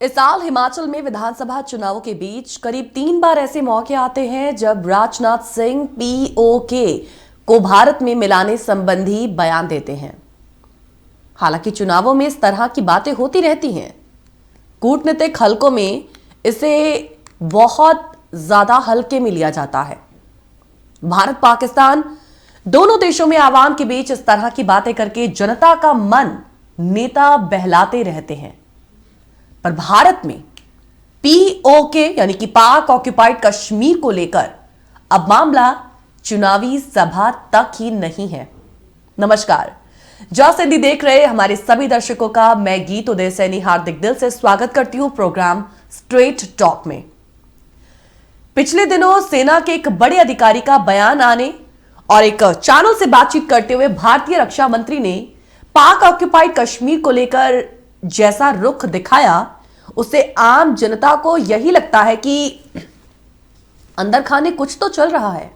इस साल हिमाचल में विधानसभा चुनावों के बीच करीब 3 बार ऐसे मौके आते हैं जब राजनाथ सिंह पीओके को भारत में मिलाने संबंधी बयान देते हैं। हालांकि चुनावों में इस तरह की बातें होती रहती हैं। कूटनीतिक हलकों में इसे बहुत ज्यादा हल्के में लिया जाता है। भारत पाकिस्तान दोनों देशों में आवाम के बीच इस तरह की बातें करके जनता का मन नेता बहलाते रहते हैं, पर भारत में पीओके यानी कि पाक ऑक्युपाइड कश्मीर को लेकर अब मामला चुनावी सभा तक ही नहीं है। नमस्कार, जॉस हिंदी देख रहे हमारे सभी दर्शकों का मैं गीत उदय सैनी हार्दिक दिल से स्वागत करती हूं प्रोग्राम स्ट्रेट टॉक में। पिछले दिनों सेना के एक बड़े अधिकारी का बयान आने और एक चैनल से बातचीत करते हुए भारतीय रक्षा मंत्री ने पाक ऑक्युपाइड कश्मीर को लेकर जैसा रुख दिखाया, उससे आम जनता को यही लगता है कि अंदर खाने कुछ तो चल रहा है।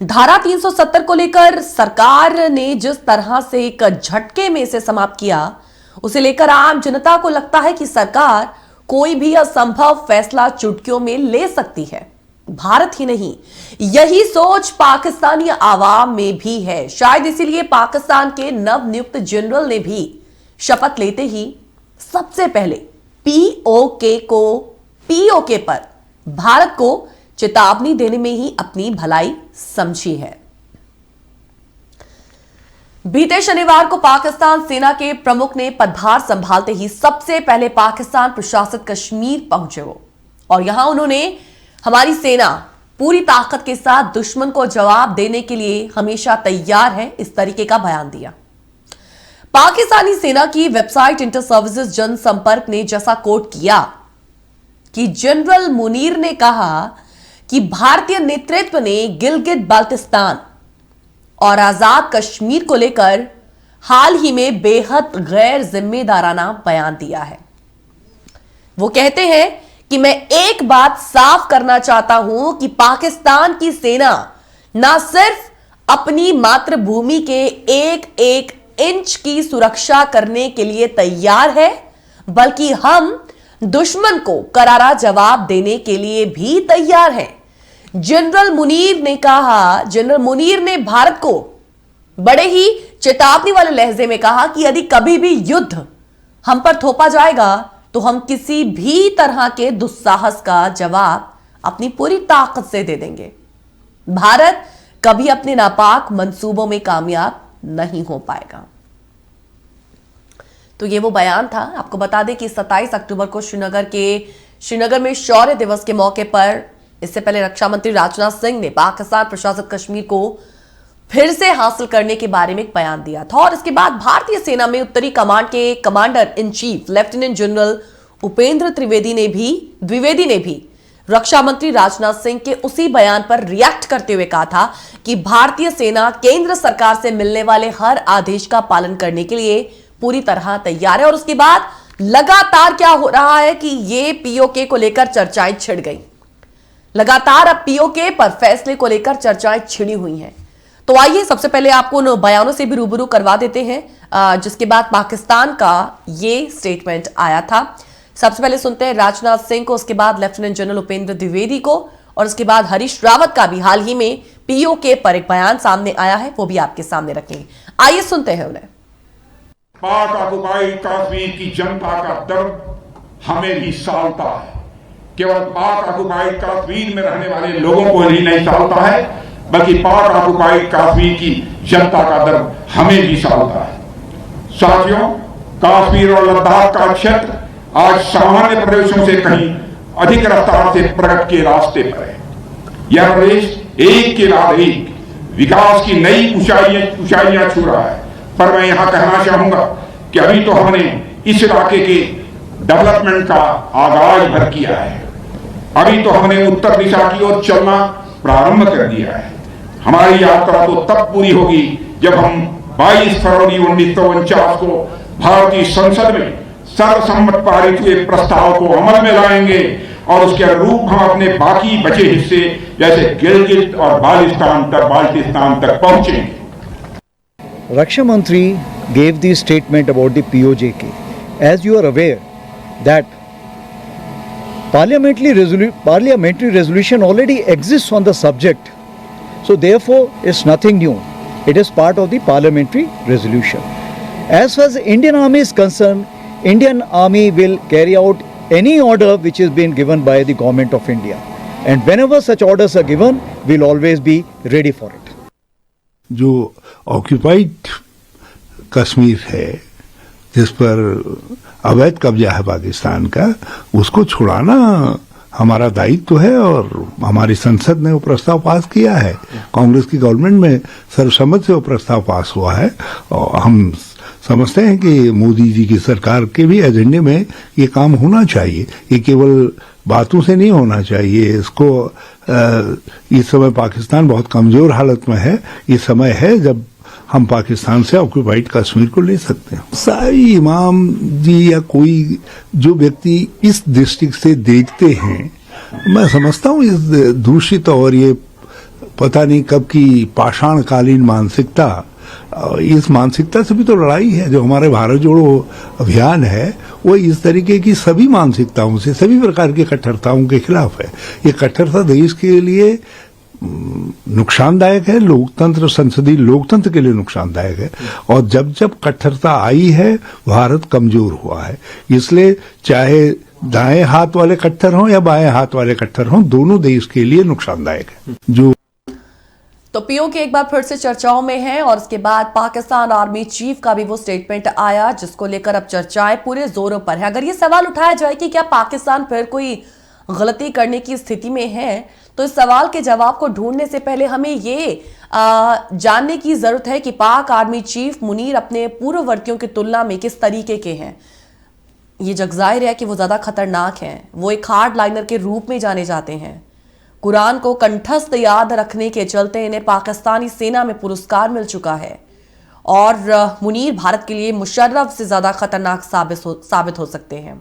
धारा 370 को लेकर सरकार ने जिस तरह से एक झटके में इसे समाप्त किया, उसे लेकर आम जनता को लगता है कि सरकार कोई भी असंभव फैसला चुटकियों में ले सकती है। भारत ही नहीं, यही सोच पाकिस्तानी आवाम में भी है। शायद इसीलिए पाकिस्तान के नवनियुक्त जनरल ने भी शपथ लेते ही सबसे पहले पीओके पर भारत को चेतावनी देने में ही अपनी भलाई समझी है। बीते शनिवार को पाकिस्तान सेना के प्रमुख ने पदभार संभालते ही सबसे पहले पाकिस्तान प्रशासित कश्मीर पहुंचे वो, और यहां उन्होंने हमारी सेना पूरी ताकत के साथ दुश्मन को जवाब देने के लिए हमेशा तैयार है, इस तरीके का बयान दिया। पाकिस्तानी सेना की वेबसाइट इंटर सर्विसेज जनसंपर्क ने जैसा कोट किया कि जनरल मुनीर ने कहा कि भारतीय नेतृत्व ने गिलगित बाल्टिस्तान और आजाद कश्मीर को लेकर हाल ही में बेहद गैर जिम्मेदाराना बयान दिया है। वो कहते हैं कि मैं एक बात साफ करना चाहता हूं कि पाकिस्तान की सेना ना सिर्फ अपनी मातृभूमि के एक एक इंच की सुरक्षा करने के लिए तैयार है, बल्कि हम दुश्मन को करारा जवाब देने के लिए भी तैयार हैं। जनरल मुनीर ने भारत को बड़े ही चेतावनी वाले लहजे में कहा कि यदि कभी भी युद्ध हम पर थोपा जाएगा तो हम किसी भी तरह के दुस्साहस का जवाब अपनी पूरी ताकत से दे देंगे। भारत कभी अपने नापाक मंसूबों में कामयाब नहीं हो पाएगा। तो ये वो बयान था। आपको बता दें कि 27 अक्टूबर को श्रीनगर में शौर्य दिवस के मौके पर इससे पहले रक्षा मंत्री राजनाथ सिंह ने पाकिस्तान प्रशासित कश्मीर को फिर से हासिल करने के बारे में एक बयान दिया था, और इसके बाद भारतीय सेना में उत्तरी कमांड के commander in chief lieutenant general Upendra Dwivedi ने भी रक्षा मंत्री राजनाथ सिंह के उसी बयान पर रिएक्ट करते हुए कहा था कि भारतीय सेना केंद्र सरकार से मिलने वाले हर आदेश का पालन करने के लिए पूरी तरह तैयार है। और उसके बाद लगातार क्या हो रहा है कि ये पीओके को लेकर चर्चाएं छिड़ गई। लगातार अब पीओके पर फैसले को लेकर चर्चाएं छिड़ी हुई हैं। तो आइए सबसे पहले आपको उन बयानों से भी रूबरू करवा देते हैं जिसके बाद पाकिस्तान का ये स्टेटमेंट आया था। सबसे पहले सुनते हैं राजनाथ सिंह को, उसके बाद लेफ्टिनेंट जनरल उपेंद्र द्विवेदी को, और उसके बाद हरीश रावत का भी हाल ही में पीओके पर एक बयान सामने आया है, वो भी आपके सामने रखेंगे। आइए सुनते हैं उन्हें। पाक ऑक्युपाइड कश्मीर की जनता का दर्द हमें भी सालता है। केवल पाक ऑक्युपाइड कश्मीर में रहने वाले लोगों को ही नहीं सालता है, बल्कि पाक ऑक्युपाइड कश्मीर की जनता का दर्द हमें भी सालता है। साथियों, कश्मीर और लद्दाख का क्षेत्र आज सामान्य प्रदेशों से कहीं अधिक रफ्तार से प्रगति के रास्ते पर है। यह प्रदेश एक के बाद एक विकास की नई ऊंचाइयां छू रहा है। पर मैं यहां कहना चाहूंगा कि अभी तो हमने इस इलाके के डेवलपमेंट का आगाज भर किया है। अभी तो हमने उत्तर दिशा की ओर चलना प्रारंभ कर दिया है। हमारी यात्रा तो तब पूरी होगी जब हम 22 फरवरी 1949 को भारतीय संसद में सर्वसम्मत पारित हुए प्रस्ताव को अमल में लाएंगे, और उसके अनुरूप हम अपने बाकी बचे हिस्से जैसे गिलगित और बाल्टिस्तान तक पहुंचेंगे। Raksha Mantri gave the statement about the POJK. As you are aware, that parliamentary resolution already exists on the subject. So therefore, it's nothing new. It is part of the parliamentary resolution. As far as the Indian Army is concerned, Indian Army will carry out any order which is being given by the Government of India. And whenever such orders are given, we'll always be ready for it. जो occupied Kashmir है, जिस पर अवैध कब्जा है पाकिस्तान का, उसको छुड़ाना हमारा दायित्व है और हमारी संसद ने वो प्रस्ताव पास किया है। कांग्रेस की गवर्नमेंट में सर्वसम्मति से वो प्रस्ताव पास हुआ है और हम समझते हैं कि मोदी जी की सरकार के भी एजेंडे में ये काम होना चाहिए। ये केवल बातों से नहीं होना चाहिए। इसको इस समय पाकिस्तान बहुत कमजोर हालत में है। ये समय है जब हम पाकिस्तान से ऑक्यूपाइड कश्मीर को ले सकते हैं। सारी इमाम जी या कोई जो व्यक्ति इस दृष्टि से देखते हैं, मैं समझता हूँ इस दूषित और ये पता नहीं कब की पाषाणकालीन मानसिकता, इस मानसिकता से भी तो लड़ाई है। जो हमारे भारत जोड़ो अभियान है वो इस तरीके की सभी मानसिकताओं से, सभी प्रकार की कट्टरताओं के खिलाफ है। ये कट्टरता देश के लिए नुकसानदायक है, लोकतंत्र, संसदीय लोकतंत्र के लिए नुकसानदायक है। और जब जब कट्टरता आई है, भारत कमजोर हुआ है। इसलिए चाहे दाएं हाथ वाले कट्टर हों या बाएं हाथ वाले कट्टर हों, दोनों देश के लिए नुकसानदायक है। जो तो पीओके एक बार फिर से चर्चाओं में है और उसके बाद पाकिस्तान आर्मी चीफ का भी वो स्टेटमेंट आया जिसको लेकर अब चर्चाएं पूरे जोरों पर है। अगर ये सवाल उठाया जाए कि क्या पाकिस्तान फिर कोई गलती करने की स्थिति में है, तो इस सवाल के जवाब को ढूंढने से पहले हमें ये जानने की जरूरत है कि पाक आर्मी चीफ मुनीर अपने पूर्ववर्तियों की तुलना में किस तरीके के हैं। ये जग जाहिर है कि वो ज्यादा खतरनाक हैं। वो एक हार्ड लाइनर के रूप में जाने जाते हैं। कुरान को कंठस्थ याद रखने के चलते इन्हें पाकिस्तानी सेना में पुरस्कार मिल चुका है और मुनीर भारत के लिए मुशर्रफ से ज्यादा खतरनाक साबित हो सकते हैं।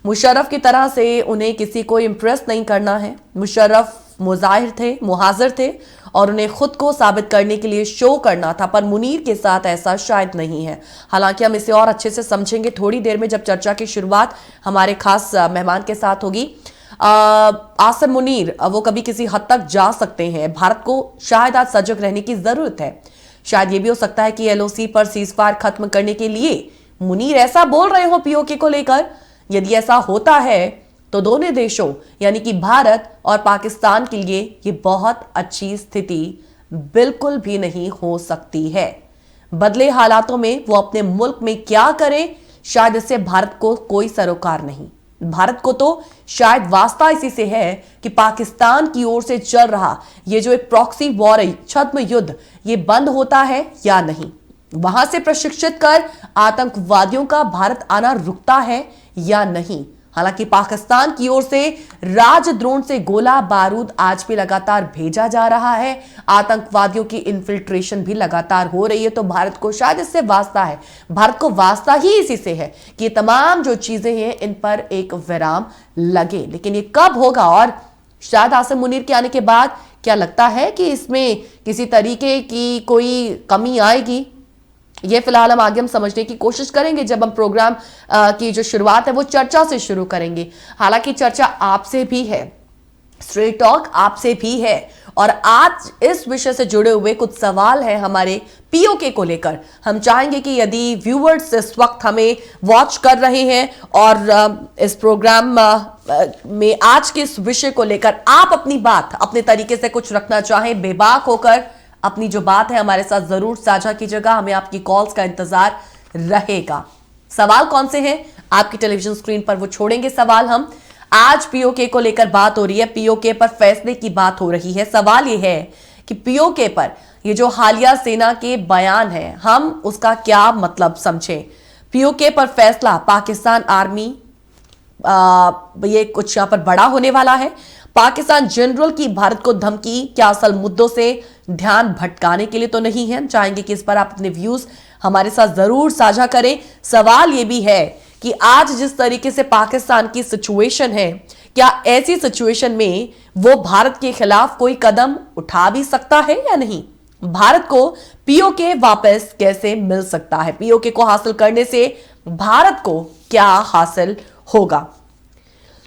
मुशर्रफ की तरह से उन्हें किसी को इम्प्रेस नहीं करना है। मुशर्रफ मुहाजिर थे और उन्हें खुद को साबित करने के लिए शो करना था, पर मुनीर के साथ ऐसा शायद नहीं है। हालांकि हम इसे और अच्छे से समझेंगे थोड़ी देर में, जब चर्चा की शुरुआत हमारे खास मेहमान के साथ होगी। आसिम मुनीर वो कभी किसी हद तक जा सकते हैं। भारत को शायद आज सजग रहने की जरूरत है। शायद ये भी हो सकता है कि एलओसी पर सीजफायर खत्म करने के लिए मुनीर ऐसा बोल रहे हो पीओके को लेकर। यदि ऐसा होता है तो दोनों देशों यानी कि भारत और पाकिस्तान के लिए ये बहुत अच्छी स्थिति बिल्कुल भी नहीं हो सकती है। बदले हालातों में वो अपने मुल्क में क्या करें, शायद इससे भारत को कोई सरोकार नहीं। भारत को तो शायद वास्ता इसी से है कि पाकिस्तान की ओर से चल रहा ये जो एक प्रॉक्सी वॉर है, छद्म युद्ध, ये बंद होता है या नहीं। वहां से प्रशिक्षित कर आतंकवादियों का भारत आना रुकता है या नहीं। हालांकि पाकिस्तान की ओर से राजद्रोण से गोला बारूद आज भी लगातार भेजा जा रहा है। आतंकवादियों की इन्फिल्ट्रेशन भी लगातार हो रही है। तो भारत को शायद इससे वास्ता है, भारत को वास्ता ही इसी से है कि तमाम जो चीजें हैं इन पर एक विराम लगे। लेकिन ये कब होगा और शायद आसिम मुनीर के आने के बाद क्या लगता है कि इसमें किसी तरीके की कोई कमी आएगी? ये फिलहाल हम आगे समझने की कोशिश करेंगे जब हम प्रोग्राम की जो शुरुआत है वो चर्चा से शुरू करेंगे। हालांकि चर्चा आपसे भी है, स्ट्रेट टॉक आपसे भी है और आज इस विषय से जुड़े हुए कुछ सवाल हैं हमारे पीओके को लेकर। हम चाहेंगे कि यदि व्यूअर्स इस वक्त हमें वॉच कर रहे हैं और इस प्रोग्राम में आज के इस विषय को लेकर आप अपनी बात अपने तरीके से कुछ रखना चाहें, बेबाक होकर अपनी जो बात है हमारे साथ जरूर साझा कीजिएगा। हमें आपकी कॉल्स का इंतजार रहेगा। सवाल कौन से हैं आपकी टेलीविजन स्क्रीन पर वो छोड़ेंगे सवाल हम। आज पीओके को लेकर बात हो रही है, पीओके पर फैसले की बात हो रही है। सवाल ये है कि पीओके पर ये जो हालिया सेना के बयान है हम उसका क्या मतलब समझें। पीओके पर फैसला पाकिस्तान आर्मी ये कुछ यहां पर बड़ा होने वाला है। पाकिस्तान जनरल की भारत को धमकी क्या असल मुद्दों से ध्यान भटकाने के लिए तो नहीं है। हम चाहेंगे कि इस पर आप अपने व्यूज हमारे साथ जरूर साझा करें। सवाल यह भी है कि आज जिस तरीके से पाकिस्तान की सिचुएशन है, क्या ऐसी सिचुएशन में वो भारत के खिलाफ कोई कदम उठा भी सकता है या नहीं। भारत को पीओके वापस कैसे मिल सकता है, पीओके को हासिल करने से भारत को क्या हासिल होगा।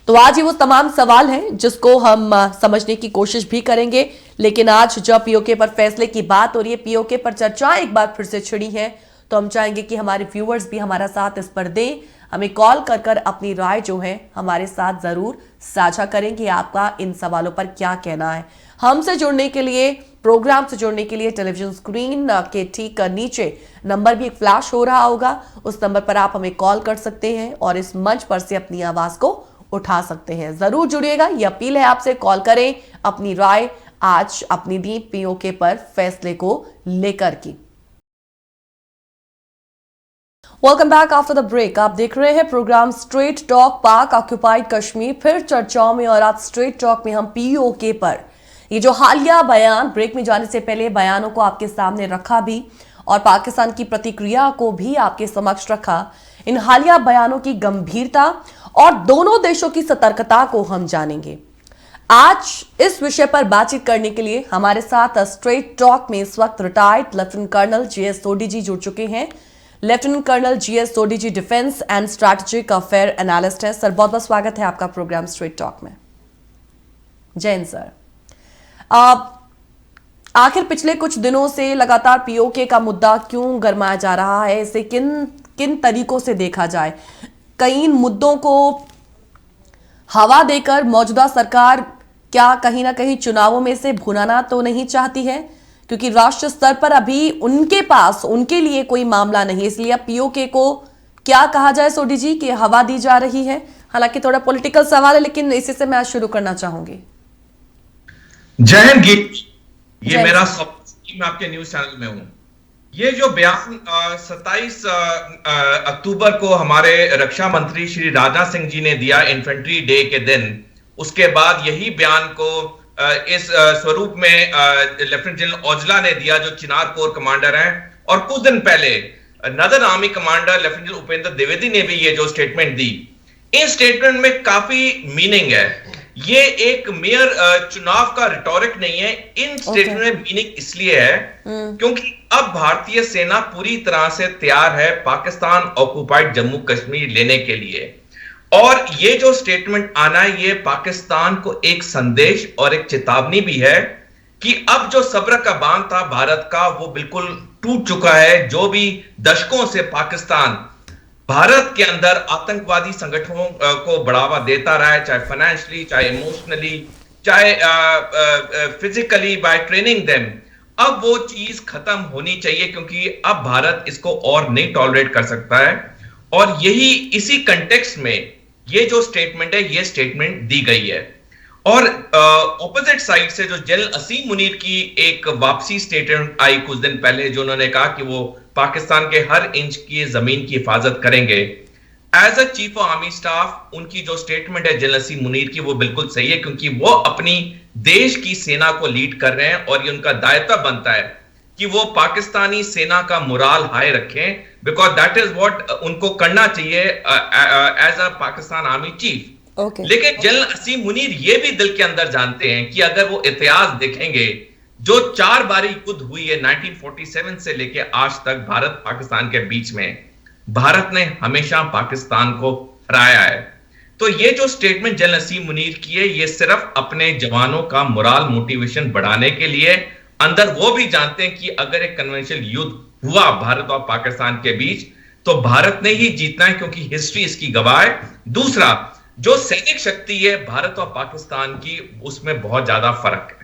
तो आज ये वो तमाम सवाल हैं जिसको हम समझने की कोशिश भी करेंगे। लेकिन आज जब पीओके पर फैसले की बात हो रही है, पीओके पर चर्चा एक बार फिर से छिड़ी है, तो हम चाहेंगे कि हमारे व्यूअर्स भी हमारा साथ इस पर दें। हमें कॉल कर कर अपनी राय जो है हमारे साथ जरूर साझा करेंगे। आपका इन सवालों पर क्या कहना है? हमसे जुड़ने के लिए, प्रोग्राम से जुड़ने के लिए टेलीविजन स्क्रीन के ठीक नीचे नंबर भी एक फ्लैश हो रहा होगा, उस नंबर पर आप हमें कॉल कर सकते हैं और इस मंच पर से अपनी आवाज को उठा सकते हैं। जरूर जुड़िएगा, ये अपील है आपसे, कॉल करें, अपनी राय आज अपनी दी पीओके पर फैसले को लेकर की। Welcome back after the break. आप देख रहे हैं programme Straight Talk. Pak occupied Kashmir फिर चर्चाओं में और आज स्ट्रेट टॉक में हम पीओके पर ये जो हालिया बयान, ब्रेक में जाने से पहले बयानों को आपके सामने रखा भी और पाकिस्तान की प्रतिक्रिया को भी आपके समक्ष रखा। इन हालिया बयानों की गंभीरता और दोनों देशों की सतर्कता को हम जानेंगे। आज इस विषय पर बातचीत करने के लिए हमारे साथ स्ट्रेट टॉक में इस वक्त retired lieutenant colonel GS Sodhi ji जुड़ चुके हैं। Lieutenant colonel GS Sodhi ji defence and strategic affair analyst हैं। सर, बहुत बहुत स्वागत है आपका प्रोग्राम स्ट्रेट टॉक में। जय हिंद सर। आखिर पिछले कुछ दिनों से लगातार पीओके का मुद्दा क्यों गरमाया जा रहा है? इसे किन तरीकों से देखा जाए? कई मुद्दों को हवा देकर मौजूदा सरकार क्या कहीं ना कहीं चुनावों में से भुनाना तो नहीं चाहती है? क्योंकि राष्ट्रीय स्तर पर अभी उनके पास उनके लिए कोई मामला नहीं, इसलिए अब पीओके को क्या कहा जाए सोडी जी कि हवा दी जा रही है? हालांकि थोड़ा पॉलिटिकल सवाल है, लेकिन इसी से मैं शुरू करना चाहूंगी। जय हिंद गीत, ये मेरा मैं आपके न्यूज चैनल में हूं। ये जो बयान 27 अक्टूबर को हमारे रक्षा मंत्री श्री राजनाथ सिंह जी ने दिया इन्फेंट्री डे के दिन, उसके बाद यही बयान को इस स्वरूप में लेफ्टिनेंट जनरल औजला ने दिया, जो चिनार कोर कमांडर हैं, और कुछ दिन पहले नदर army commander lieutenant general Upendra Dwivedi ने भी ये जो स्टेटमेंट दी। इन स्टेटमेंट में काफी मीनिंग है। ये एक मेयर चुनाव का रिटोरिक नहीं है। इन स्टेटमेंट में मीनिंग इसलिए है क्योंकि अब भारतीय सेना पूरी तरह से तैयार है पाकिस्तान ऑक्युपाइड जम्मू कश्मीर लेने के लिए। और ये जो स्टेटमेंट आना है, ये पाकिस्तान को एक संदेश और एक चेतावनी भी है कि अब जो सब्र का बांध था भारत का, वो बिल्कुल टूट चुका है। जो भी दशकों से पाकिस्तान भारत के अंदर आतंकवादी संगठनों को बढ़ावा देता रहा है, चाहे फाइनेंशियली, चाहे इमोशनली, चाहे फिजिकली बाय ट्रेनिंग देम, अब वो चीज खत्म होनी चाहिए, क्योंकि अब भारत इसको और नहीं टॉलरेट कर सकता है। और यही इसी कंटेक्स्ट में ये जो स्टेटमेंट है, ये स्टेटमेंट दी गई है। और ऑपोजिट साइड से जो जनरल असीम मुनीर की एक वापसी स्टेटमेंट आई कुछ दिन पहले, जो उन्होंने कहा कि वो पाकिस्तान के हर इंच की जमीन की हिफाजत करेंगे। As a chief of army staff उनकी जो स्टेटमेंट है जनरल असीम मुनीर की, वो बिल्कुल सही है, क्योंकि वो अपनी देश की सेना को लीड कर रहे हैं और ये उनका दायित्व बनता है कि वो पाकिस्तानी सेना का मोराल हाई रखें, बिकॉज दैट इज व्हाट उनको करना चाहिए as a Pakistan army chief. लेकिन जनरल असीम मुनीर ये भी दिल के अंदर जानते हैं कि अगर वो इतिहास देखेंगे, जो 4 बारी युद्ध हुई है 1947 से लेके आज तक भारत पाकिस्तान के बीच में, भारत ने हमेशा पाकिस्तान को हराया है। तो ये जो स्टेटमेंट जनरल असीम मुनीर की है, ये सिर्फ अपने जवानों का मोरल मोटिवेशन बढ़ाने के लिए, अंदर वो भी जानते हैं कि अगर एक कन्वेंशनल युद्ध हुआ भारत और पाकिस्तान के बीच, तो भारत ने ही जीतना है, क्योंकि हिस्ट्री इसकी गवाह है। दूसरा, जो सैनिक शक्ति है भारत और पाकिस्तान की, उसमें बहुत ज्यादा फर्क है।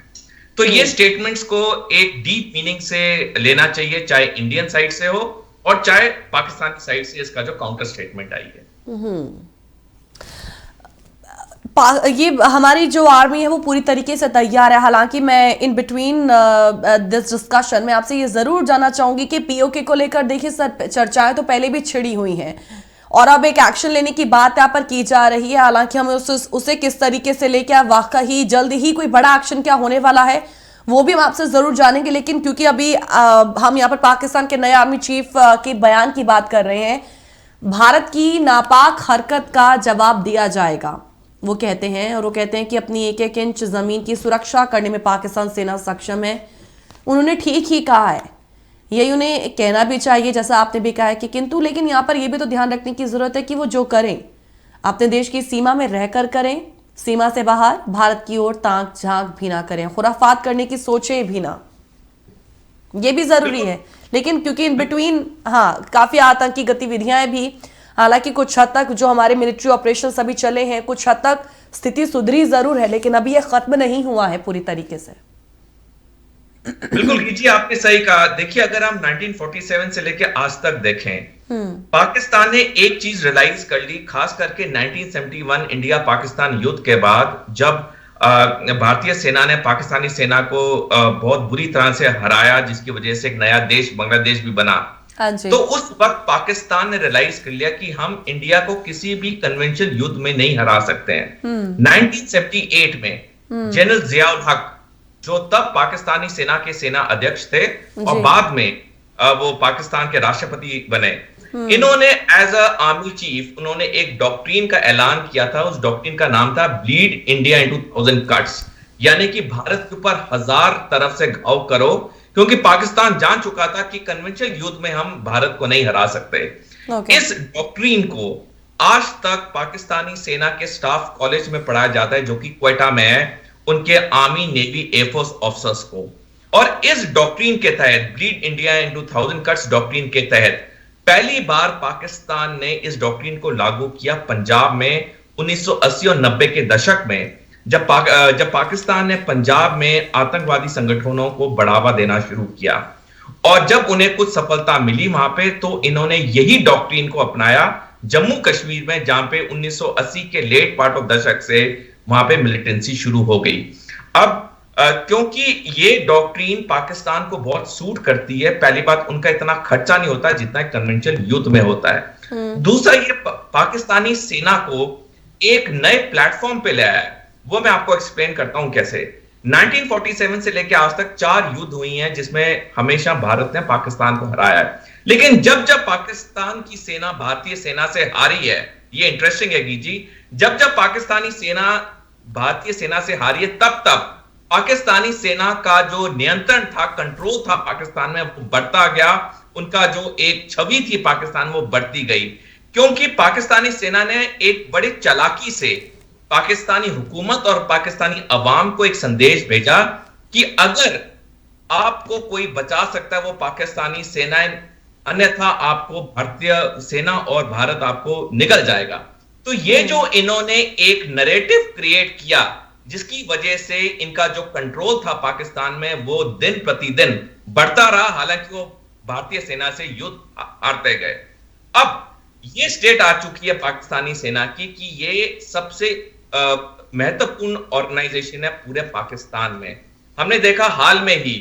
तो ये स्टेटमेंट्स को एक डीप मीनिंग से लेना चाहिए, चाहे इंडियन साइड से हो और चाहे पाकिस्तान की साइड से इसका जो काउंटर स्टेटमेंट आई है। ये हमारी जो आर्मी है वो पूरी तरीके से तैयार है। हालांकि मैं इन बिटवीन दिस डिस्कशन में आपसे ये जरूर जानना चाहूंगी कि पीओके को लेकर देखिए सर, चर्चाएं तो पहले भी छिड़ी हुई हैं और अब एक एक्शन लेने की बात यहाँ पर की जा रही है। हालांकि हमें उसे किस तरीके से लेकर वाकई जल्द ही कोई बड़ा एक्शन क्या होने वाला है वो भी हम आपसे जरूर जानेंगे। लेकिन क्योंकि अभी हम यहाँ पर पाकिस्तान के नए आर्मी चीफ के बयान की बात कर रहे हैं, भारत की नापाक हरकत का जवाब दिया जाएगा वो कहते हैं, और वो कहते हैं कि अपनी एक एक इंच जमीन की सुरक्षा करने में पाकिस्तान सेना सक्षम है। उन्होंने ठीक ही कहा है, यही उन्हें कहना भी चाहिए जैसा आपने भी कहा है कि किंतु, लेकिन यहाँ पर यह भी तो ध्यान रखने की जरूरत है कि वो जो करें अपने देश की सीमा में रहकर करें, सीमा से बाहर भारत की ओर ताक झांक भी ना करें, खुराफात करने की सोचें भी ना, ये भी जरूरी है। लेकिन क्योंकि इन बिटवीन काफी आतंकी गतिविधियां भी, हालांकि कुछ हद तक जो हमारे मिलिट्री ऑपरेशन अभी चले हैं, कुछ हद तक स्थिति सुधरी जरूर है, लेकिन अभी यह खत्म नहीं हुआ है पूरी तरीके से। बिल्कुल जी, आपने सही कहा। देखिए, अगर हम 1947 से लेकर आज तक देखें, पाकिस्तान ने एक चीज रियलाइज कर ली, खास करके 1971 इंडिया पाकिस्तान युद्ध के बाद, जब भारतीय सेना ने पाकिस्तानी सेना को बहुत बुरी तरह से हराया, जिसकी वजह से एक नया देश बांग्लादेश भी बना। तो उस वक्त पाकिस्तान ने रियलाइज कर लिया कि हम इंडिया को किसी भी कन्वेंशनल युद्ध में नहीं हरा सकते हैं। 1978 में जनरल जियाउल हक, जो तब पाकिस्तानी सेना के सेना अध्यक्ष थे और बाद में वो पाकिस्तान के राष्ट्रपति बने, इन्होंने एज अ आर्मी चीफ उन्होंने एक डॉक्ट्रिन का ऐलान किया था। उस डॉक्ट्रिन का नाम था ब्लीड इंडिया इनटू 1000 कट्स, यानी कि भारत के ऊपर 1000 तरफ से घाव करो, क्योंकि पाकिस्तान जान चुका था कि कन्वेंशनल युद्ध में हम भारत को नहीं हरा सकते। इस डॉक्ट्रिन को आज तक पाकिस्तानी सेना के स्टाफ कॉलेज में पढ़ाया जाता है, जो कि क्वेटा में है, उनके आर्मी नेवी एयरफोर्स ऑफिसर्स को। और इस डॉक्ट्रिन के तहत, bleed India into 1000 cuts doctrine के तहत, पहली बार पाकिस्तान ने इस डॉक्ट्रिन को लागू किया पंजाब में 1980 और 90 के दशक में, जब पाकिस्तान ने पंजाब में आतंकवादी संगठनों को बढ़ावा देना शुरू किया। और जब उन्हें कुछ सफलता मिली वहां पे, तो इन्होंने यही डॉक्ट्रिन को अपनाया जम्मू कश्मीर में, जहां पे 1980 के लेट पार्ट ऑफ दशक से वहां पे मिलिटेंसी शुरू हो गई। अब क्योंकि ये डॉक्ट्रिन पाकिस्तान को बहुत सूट करती है, पहली बात, उनका इतना खर्चा नहीं होता जितना कन्वेंशनल युद्ध में होता है। दूसरा, ये पाकिस्तानी सेना को एक नए प्लेटफॉर्म पे लाया है। वो मैं आपको एक्सप्लेन करता हूं कैसे। 1947 से लेकर आज तक 4 युद्ध हुई हैं, जिसमें हमेशा भारत ने पाकिस्तान को हराया है। लेकिन जब जब पाकिस्तान की सेना भारतीय सेना से हारी है, ये इंटरेस्टिंग है जी, जब जब पाकिस्तानी सेना भारतीय सेना से हारी है, तब तब पाकिस्तानी सेना का जो नियंत्रण था, कंट्रोल था पाकिस्तान में, वो बढ़ता गया। उनका जो एक छवि थी पाकिस्तान, वो बढ़ती गई, क्योंकि पाकिस्तानी सेना ने एक बड़ी चालाकी से पाकिस्तानी हुकूमत और पाकिस्तानी अवाम को एक संदेश भेजा कि अगर आपको कोई बचा सकता है वो पाकिस्तानी सेना, अन्यथा आपको भारतीय सेना और भारत आपको निगल जाएगा। तो ये जो इन्होंने एक नैरेटिव क्रिएट किया, जिसकी वजह से इनका जो कंट्रोल था पाकिस्तान में, वो दिन प्रतिदिन बढ़ता रहा, हालांकि वो भारतीय सेना से युद्ध हारते गए। अब ये स्टेट आ चुकी है पाकिस्तानी सेना की कि ये सबसे महत्वपूर्ण ऑर्गेनाइजेशन है पूरे पाकिस्तान में। हमने देखा हाल में ही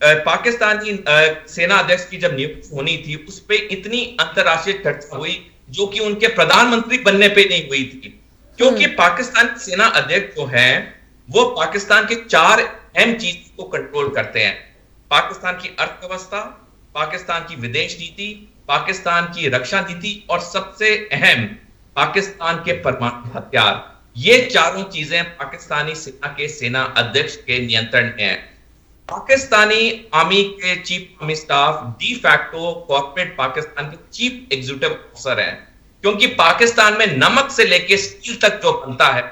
पाकिस्तानी सेना अध्यक्ष की जब नियुक्ति होनी थी, उस पर इतनी अंतरराष्ट्रीय चर्चा हुई, जो कि उनके प्रधानमंत्री बनने पे नहीं हुई थी, क्योंकि पाकिस्तान सेना अध्यक्ष जो है वो पाकिस्तान के 4 अहम चीज को कंट्रोल करते हैं। पाकिस्तान की अर्थव्यवस्था, पाकिस्तान की विदेश नीति, पाकिस्तान की रक्षा नीति और सबसे अहम पाकिस्तान के परमाणु हथियार। ये चारों चीजें पाकिस्तानी सेना के सेना अध्यक्ष के नियंत्रण में है। पाकिस्तानी आर्मी के chief army staff de facto corporate Pakistan के चीफ एग्जीक्यूटिव ऑफिसर हैं, क्योंकि पाकिस्तान में नमक से लेकर स्टील तक जो बनता है,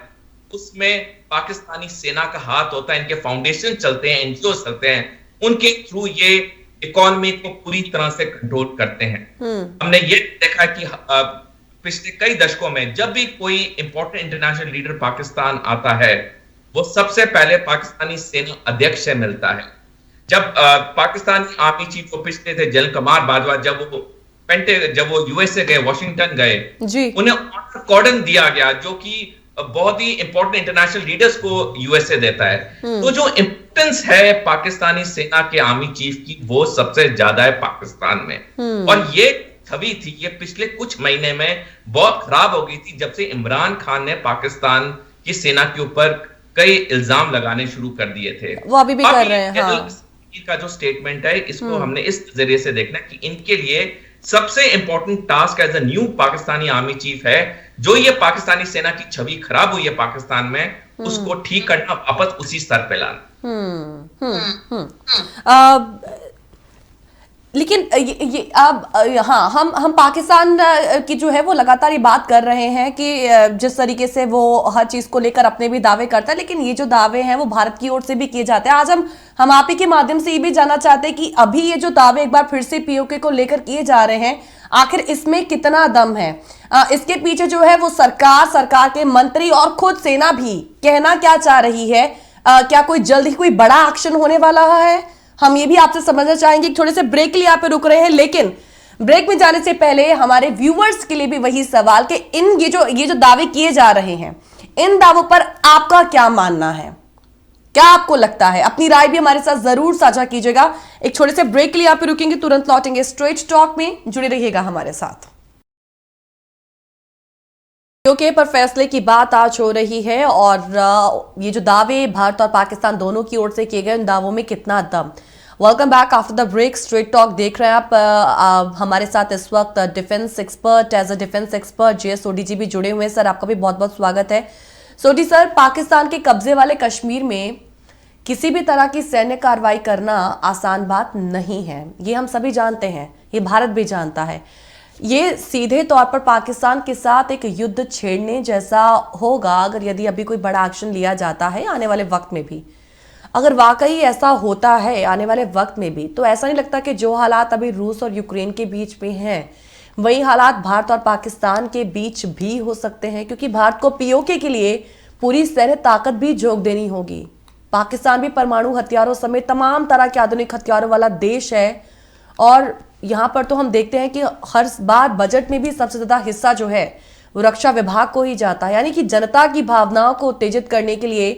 उसमें पाकिस्तानी सेना का हाथ होता है। इनके फाउंडेशन चलते हैं, एनजीओ चलते हैं, उनके थ्रू ये इकोनॉमी को पूरी तरह से कंट्रोल करते हैं। हमने ये देखा कि पिछले कई दशकों में जब भी कोई इंपॉर्टेंट इंटरनेशनल लीडर पाकिस्तान आता है, वो सबसे पहले पाकिस्तानी सेना अध्यक्ष से मिलता है। जब पाकिस्तानी आर्मी चीफ पिछले थे जनरल कमार बाजवा, जब वो यूएसए गए, वॉशिंगटन गए, उन्हें ऑनर कॉर्डन दिया गया, जो कि बहुत ही इंपॉर्टेंट इंटरनेशनल लीडर्स को यूएसए देता है। तो जो इंपोर्टेंस है पाकिस्तानी सेना के आर्मी चीफ की, वो सबसे ज्यादा है पाकिस्तान में। और ये छवि थी, ये पिछले कुछ महीने में बहुत खराब हो गई थी, जब से इमरान खान ने पाकिस्तान की सेना के ऊपर कई इल्जाम लगाने शुरू कर दिए थे। वो अभी भी कर रहे हैं। हाँ। का जो स्टेटमेंट है, इसको हमने इस जरिए से देखना कि इनके लिए सबसे important task as a new Pakistani army chief है, जो ये पाकिस्तानी सेना की छवि खराब हुई है पाकिस्तान में, उसको ठीक करना, वापस उसी स्तर पे लाना। लेकिन ये अब हाँ, हम पाकिस्तान की जो है वो लगातार ये बात कर रहे हैं कि जिस तरीके से वो हर चीज को लेकर अपने भी दावे करता है, लेकिन ये जो दावे हैं वो भारत की ओर से भी किए जाते हैं। आज हम आप ही के माध्यम से ये भी जानना चाहते हैं कि अभी ये जो दावे एक बार फिर से पीओके को लेकर किए जा रहे हैं, आखिर इसमें कितना दम है? इसके पीछे जो है वो सरकार के मंत्री और खुद सेना भी कहना क्या चाह रही है? क्या कोई जल्द ही कोई बड़ा एक्शन होने वाला है? हम ये भी आपसे समझना चाहेंगे। थोड़े से ब्रेक के लिए आप पे रुक रहे हैं, लेकिन ब्रेक में जाने से पहले हमारे व्यूअर्स के लिए भी वही सवाल कि ये जो दावे किए जा रहे हैं, इन दावों पर आपका क्या मानना है? क्या आपको लगता है? अपनी राय भी हमारे साथ जरूर साझा कीजिएगा। एक छोटे से ब्रेक के लिए आप पे रुकेंगे, तुरंत लौटेंगे स्ट्रेट टॉक में। जुड़े रहिएगा हमारे साथ। पीओके पर फैसले की बात आज हो रही है और ये जो दावे भारत और पाकिस्तान दोनों की ओर से किए गए, उन दावों में कितना दम? Welcome back after the break. Straight Talk देख रहे हैं आप। हमारे साथ इस वक्त defence expert, as a defence expert JS Sodhi ji भी जुड़े हुए हैं। सर, आपका भी बहुत बहुत स्वागत है। सोडी सर, पाकिस्तान के कब्जे वाले कश्मीर में किसी भी तरह की सैन्य कार्रवाई करना आसान बात नहीं है, ये हम सभी जानते हैं, ये भारत भी जानता है। ये सीधे तौर पर पाकिस्तान के साथ एक युद्ध छेड़ने जैसा होगा अगर यदि अभी कोई बड़ा एक्शन लिया जाता है आने वाले वक्त में भी। अगर वाकई ऐसा होता है आने वाले वक्त में भी, तो ऐसा नहीं लगता कि जो हालात अभी रूस और यूक्रेन के बीच में हैं, वही हालात भारत और पाकिस्तान के बीच भी हो सकते हैं? क्योंकि भारत को पीओके के लिए पूरी सैन्य ताकत भी झोंक देनी होगी। पाकिस्तान भी परमाणु हथियारों समेत तमाम तरह के आधुनिक हथियारों वाला देश है और यहाँ पर तो हम देखते हैं कि हर बार बजट में भी सबसे ज्यादा हिस्सा जो है वो रक्षा विभाग को ही जाता है। यानी कि जनता की भावनाओं को उत्तेजित करने के लिए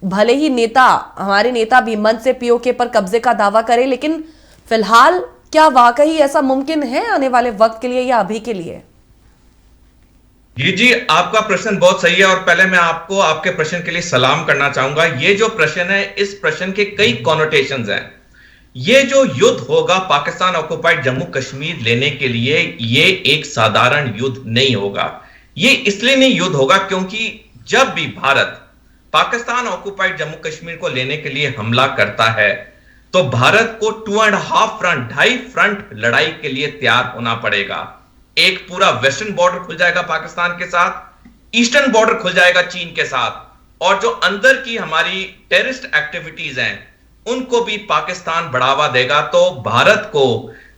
भले ही हमारे नेता भी मन से पीओके पर कब्जे का दावा करें, लेकिन फिलहाल क्या वाकई ऐसा मुमकिन है आने वाले वक्त के लिए या अभी के लिए? जी, आपका प्रश्न बहुत सही है और पहले मैं आपको आपके प्रश्न के लिए सलाम करना चाहूंगा। ये जो प्रश्न है, इस प्रश्न के कई कॉनोटेशंस हैं। ये जो युद्ध होगा पाकिस्तान ऑक्युपाइड जम्मू कश्मीर लेने के लिए, ये एक साधारण युद्ध नहीं होगा। ये इसलिए नहीं युद्ध होगा क्योंकि जब भी भारत पाकिस्तान ऑक्युपाइड जम्मू कश्मीर को लेने के लिए हमला करता है तो भारत को 2.5 फ्रंट लड़ाई के लिए तैयार होना पड़ेगा। एक पूरा वेस्टर्न बॉर्डर खुल जाएगा पाकिस्तान के साथ, ईस्टर्न बॉर्डर खुल जाएगा चीन के साथ, और जो अंदर की हमारी टेररिस्ट एक्टिविटीज हैं उनको भी पाकिस्तान बढ़ावा देगा। तो भारत को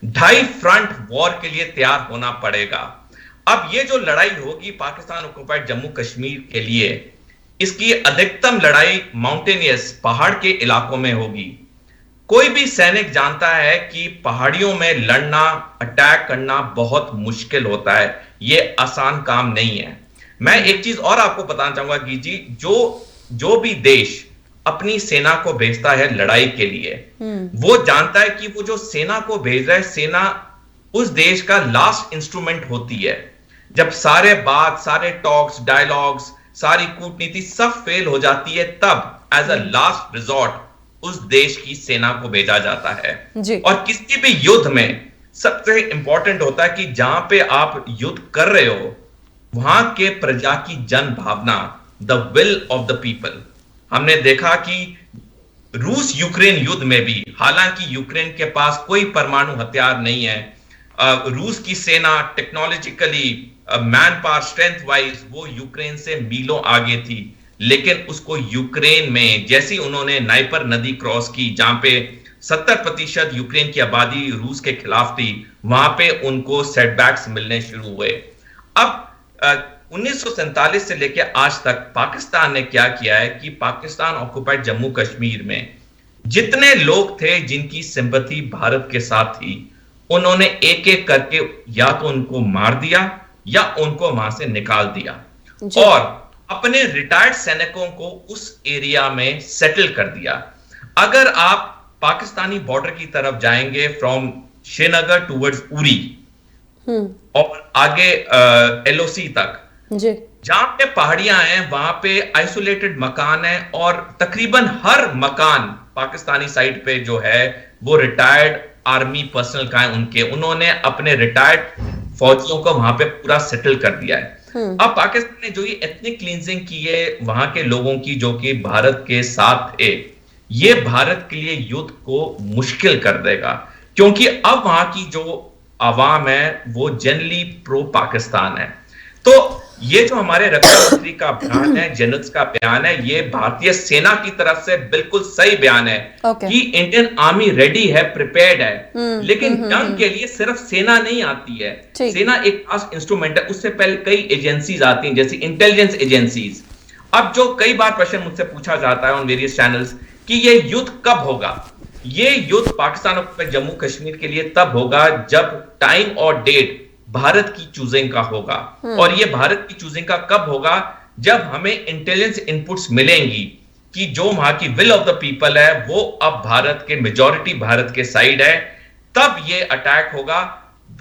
2.5 फ्रंट वॉर के लिए तैयार होना पड़ेगा। अब ये जो लड़ाई होगी पाकिस्तान ऑक्युपाइड जम्मू कश्मीर के लिए, इसकी अधिकतम लड़ाई माउंटेनियस पहाड़ के इलाकों में होगी। कोई भी सैनिक जानता है कि पहाड़ियों में लड़ना, अटैक करना बहुत मुश्किल होता है, यह आसान काम नहीं है। मैं एक चीज और आपको बताना चाहूंगा कि जी, जो भी देश अपनी सेना को भेजता है लड़ाई के लिए, वो जानता है कि वो जो सेना को भेज रहा है, सेना उस देश का लास्ट इंस्ट्रूमेंट होती है। जब सारे टॉक्स, डायलॉग्स, सारी कूटनीति सब फेल हो जाती है, तब एज अ लास्ट रिजॉर्ट उस देश की सेना को भेजा जाता है जी। और किसी भी युद्ध में सबसे इंपॉर्टेंट होता है कि जहां पे आप युद्ध कर रहे हो वहां के प्रजा की जन भावना, the will of the people. हमने देखा कि रूस यूक्रेन युद्ध में भी, हालांकि यूक्रेन के पास कोई परमाणु हथियार नहीं है, रूस की सेना technologically, man power, strength wise वो यूक्रेन से मीलों आगे थी, लेकिन उसको यूक्रेन में जैसी उन्होंने नाइपर नदी क्रॉस की, जहां पे 70% यूक्रेन की आबादी रूस के खिलाफ थी, वहां पे उनको सेटबैक्स मिलने शुरू हुए। अब 1947 से लेकर आज तक पाकिस्तान ने क्या किया है कि पाकिस्तान ऑक्युपाइड जम्मू कश्मीर में जितने लोग थे जिनकी सिंपैथी भारत के साथ थी, उन्होंने एक एक करके या तो उनको मार दिया या उनको वहां से निकाल दिया और अपने रिटायर्ड सैनिकों को उस एरिया में सेटल कर दिया। अगर आप पाकिस्तानी बॉर्डर की तरफ जाएंगे फ्रॉम श्रीनगर टुवर्ड्स उरी और आगे LOC तक, जहां पे पहाड़ियां हैं वहां पे आइसोलेटेड मकान है और तकरीबन हर मकान पाकिस्तानी साइड पे जो है वो रिटायर्ड आर्मी पर्सनल का है। उन्होंने अपने रिटायर्ड फौजियों को वहां पे पूरा सेटल कर दिया है। अब पाकिस्तान ने जो ये एथनिक क्लींजिंग की है वहां के लोगों की जो कि भारत के साथ थे, ये भारत के लिए युद्ध को मुश्किल कर देगा। क्योंकि अब वहां की जो आवाम है वो जनरली प्रो पाकिस्तान है। तो ये जो हमारे रक्षा मंत्री का बयान है, जनरल्स का बयान है, ये भारतीय सेना की तरफ से बिल्कुल सही बयान है कि इंडियन आर्मी रेडी है, प्रिपेयर्ड है। लेकिन जंग के लिए सिर्फ सेना नहीं आती है, सेना एक खास इंस्ट्रूमेंट है, उससे पहले कई एजेंसीज आती हैं, जैसे इंटेलिजेंस एजेंसीज। अब जो कई बार प्रश्न मुझसे पूछा जाता है ऑन वेरियस चैनल्स कि ये युद्ध कब होगा, ये युद्ध पाकिस्तान और जम्मू कश्मीर के लिए तब होगा जब टाइम और डेट भारत की चूजिंग का होगा। और ये भारत की चूजिंग का कब होगा, जब हमें इंटेलिजेंस इनपुट्स मिलेंगी कि जो वहां की विल ऑफ द पीपल है वो अब भारत के मेजॉरिटी भारत के साइड है, तब ये अटैक होगा।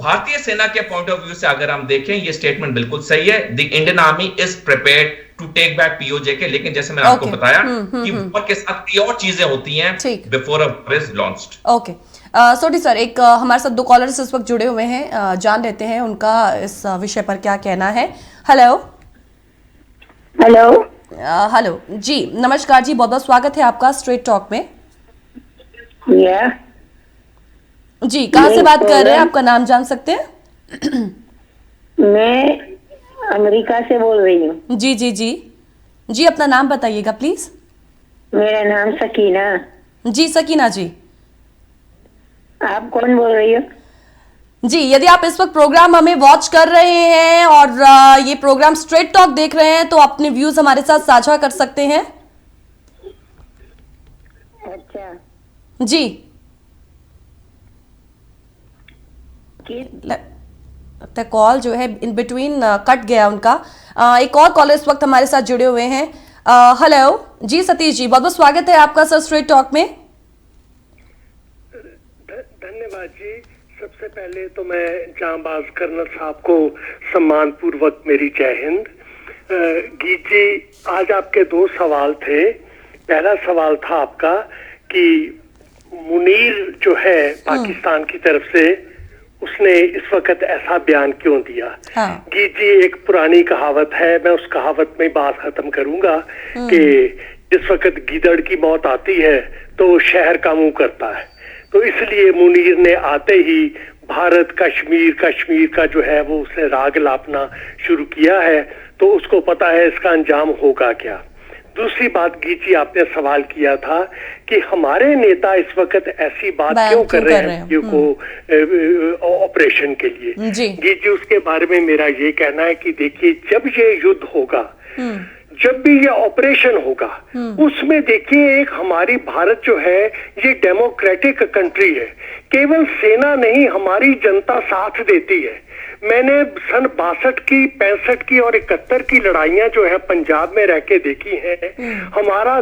भारतीय सेना के पॉइंट ऑफ व्यू से अगर हम देखें, ये स्टेटमेंट बिल्कुल सही है, the Indian army is prepared to take back POJ के। लेकिन जैसे मैंने आपको बताया कि वॉर के साथ कई और चीजें होती हैं before a war is launched. Okay, Sodhi sir, एक हमारे साथ दो कॉलर्स इस वक्त जुड़े हुए हैं, जान लेते हैं उनका इस विषय पर क्या कहना है। हेलो हेलो हेलो जी, नमस्कार जी, बहुत बहुत स्वागत है आपका स्ट्रेट टॉक में। जी, कहाँ से बात कर रहे हैं, आपका नाम जान सकते हैं? मैं अमेरिका से बोल रही हूँ। जी जी जी जी, अपना नाम बताइएगा प्लीज। मेरा नाम सकीना। जी सकीना जी, आप कौन बोल रही हो? जी, यदि आप इस वक्त प्रोग्राम हमें वॉच कर रहे हैं और ये प्रोग्राम स्ट्रेट टॉक देख रहे हैं तो अपने व्यूज हमारे साथ साझा कर सकते हैं। अच्छा जी, कॉल जो है इन बिटवीन कट गया उनका। एक और कॉलर इस वक्त हमारे साथ जुड़े हुए हैं। हेलो जी, सतीश जी, बहुत बहुत स्वागत है आपका सर स्ट्रेट टॉक में। धन्यवाद जी। सबसे पहले तो मैं जांबाज कर्नल साहब को सम्मान पूर्वक मेरी जय हिंद। गीत जी, आज आपके दो सवाल थे। पहला सवाल था आपका कि मुनीर जो है पाकिस्तान की तरफ से, उसने इस वक्त ऐसा बयान क्यों दिया। गीत जी, एक पुरानी कहावत है, मैं उस कहावत में बात खत्म करूंगा कि जिस वक्त गीदड़ की मौत आती है तो शहर का मुंह करता है। तो इसलिए मुनीर ने आते ही भारत कश्मीर का जो है वो उसने राग लापना शुरू किया है, तो उसको पता है इसका अंजाम होगा क्या। दूसरी बात गीत जी, आपने सवाल किया था कि हमारे नेता इस वक्त ऐसी बात क्यों कर रहे हैं को ऑपरेशन के लिए। गीत जी, उसके बारे में मेरा ये कहना है कि देखिए, जब ये युद्ध होगा, जब भी ये ऑपरेशन होगा, उसमें देखिए एक हमारी भारत जो है ये डेमोक्रेटिक कंट्री है, केवल सेना नहीं हमारी जनता साथ देती है। मैंने सन 62 की, 65 की और 71 की लड़ाइयां जो है पंजाब में रह के देखी हैं। हमारा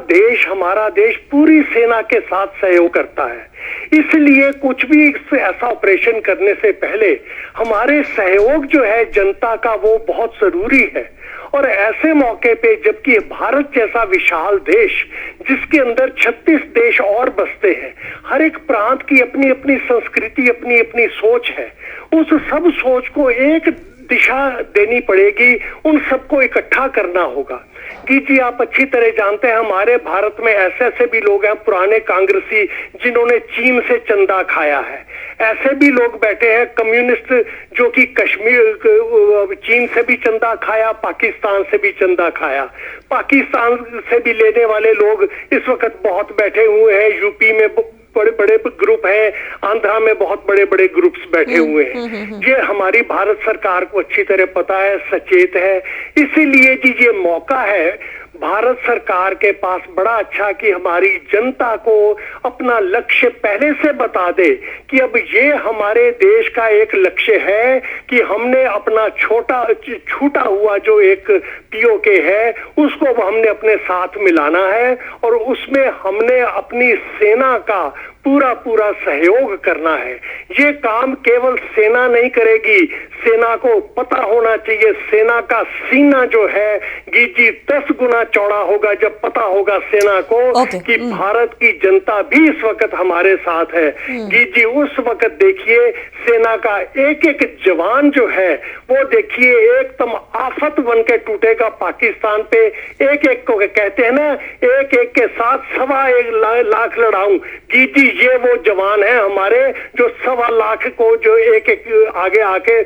देश पूरी सेना के साथ सहयोग करता है। इसलिए कुछ भी ऐसा ऑपरेशन करने से पहले हमारे सहयोग जो है जनता का वो बहुत जरूरी है। और ऐसे मौके पे जबकि भारत जैसा विशाल देश जिसके अंदर 36 देश और बसते हैं, हर एक प्रांत की अपनी अपनी संस्कृति, अपनी अपनी सोच है, उस सब सोच को एक दिशा देनी पड़ेगी, उन सबको इकट्ठा करना होगा। जी, आप अच्छी तरह जानते हैं हमारे भारत में ऐसे भी लोग हैं पुराने कांग्रेसी जिन्होंने चीन से चंदा खाया है। ऐसे भी लोग बैठे हैं कम्युनिस्ट जो कि कश्मीर चीन से भी चंदा खाया, पाकिस्तान से भी चंदा खाया। पाकिस्तान से भी लेने वाले लोग इस वक्त बहुत बैठे हुए हैं। यूपी में बड़े बड़े ग्रुप हैं, आंध्रा में बहुत बड़े बड़े ग्रुप्स बैठे हुए हैं। ये हमारी भारत सरकार को अच्छी तरह पता है, सचेत है। इसीलिए जी ये मौका है भारत सरकार के पास बड़ा अच्छा कि हमारी जनता को अपना लक्ष्य पहले से बता दे कि अब ये हमारे देश का एक लक्ष्य है कि हमने अपना छूटा हुआ जो एक पीओके है उसको हमने अपने साथ मिलाना है और उसमें हमने अपनी सेना का पूरा सहयोग करना है। ये काम केवल सेना नहीं करेगी, सेना को पता होना चाहिए सेना का सीना जो है जी 10 गुना चौड़ा होगा जब पता होगा सेना को कि भारत की जनता भी इस वक्त हमारे साथ है। जी उस वक्त देखिए सेना का एक एक जवान जो है वो देखिए एकदम आफत बन के टूटेगा पाकिस्तान पे। एक एक को कहते हैं ना, एक एक के साथ 1.25 लाख लड़ाऊं। जी ये वो जवान है हमारे जो 1.25 लाख को जो एक एक आगे आके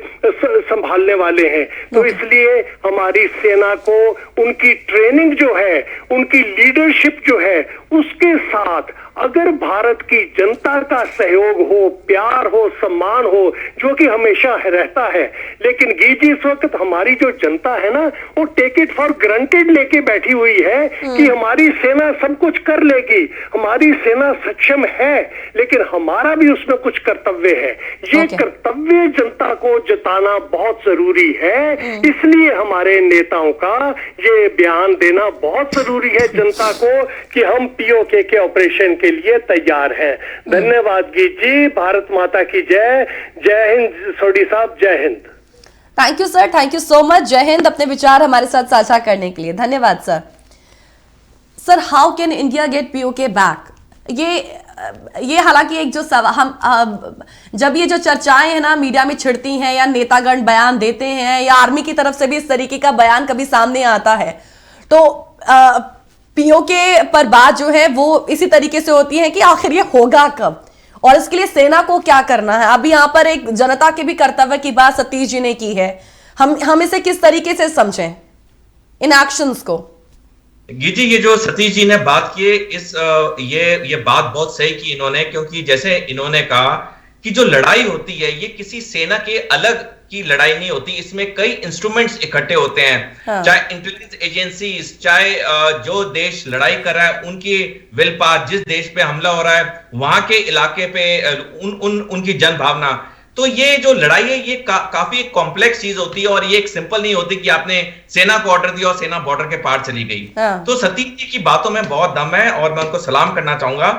संभालने वाले हैं। तो इसलिए हमारी सेना को उनकी ट्रेनिंग जो है, उनकी लीडरशिप जो है, उसके साथ अगर भारत की जनता का सहयोग हो, प्यार हो, सम्मान हो, जो कि हमेशा रहता है, लेकिन जी इस वक्त हमारी जो जनता है ना, वो टेक इट फॉर ग्रांटेड लेके बैठी हुई है कि हमारी सेना सब कुछ कर लेगी, हमारी सेना सक्षम है, लेकिन हमारा भी उसमें कुछ कर्तव्य है। ये कर्तव्य जनता को जताना बहुत जरूरी है। इसलिए हमारे नेताओं का ये बयान देना बहुत जरूरी है जनता को कि हम पीओके के ऑपरेशन के लिए तैयार हैं। धन्यवाद गीत जी, भारत माता की जय। जय हिंद सोडी साहब, जय Hind. Thank you sir, thank you so much. जय हिंद, अपने विचार हमारे साथ साझा करने के लिए धन्यवाद sir. Sir, how can India get POK back? ये हालांकि एक जो हम जब ये जो चर्चाएं हैं ना मीडिया में छिड़ती हैं या नेतागण बयान देते हैं या आर्मी की तरफ से भी इस तरीके का बयान कभी सामने आता है, तो पीओके पर बात जो है वो इसी तरीके से होती है कि आखिर ये होगा कब और इसके लिए सेना को क्या करना है। अब यहाँ पर एक जनता के भी कर्तव्य की बात सतीश जी ने की है, हम इसे किस तरीके से समझें इन एक्शंस को? जी ये जो सतीश जी ने बात की ये बात बहुत सही की इन्होंने, क्योंकि जैसे इन्होंने कहा कि जो लड़ाई होती है ये किसी सेना के अलग की लड़ाई नहीं होती, इसमें कई इंस्ट्रूमेंट्स इकट्ठे होते हैं। हाँ। चाहे इंटेलिजेंस एजेंसीज, चाहे जो देश लड़ाई कर रहा है उनकी विल पावर, जिस देश पे हमला हो रहा है वहां के इलाके पे उनकी जन भावना। तो ये जो लड़ाई है ये काफी कॉम्प्लेक्स चीज होती है और ये एक सिंपल नहीं होती कि आपने सेना को ऑर्डर दिया और सेना बॉर्डर के पार चली गई। हाँ। तो सतीश जी की बातों में बहुत दम है और मैं उनको सलाम करना चाहूंगा।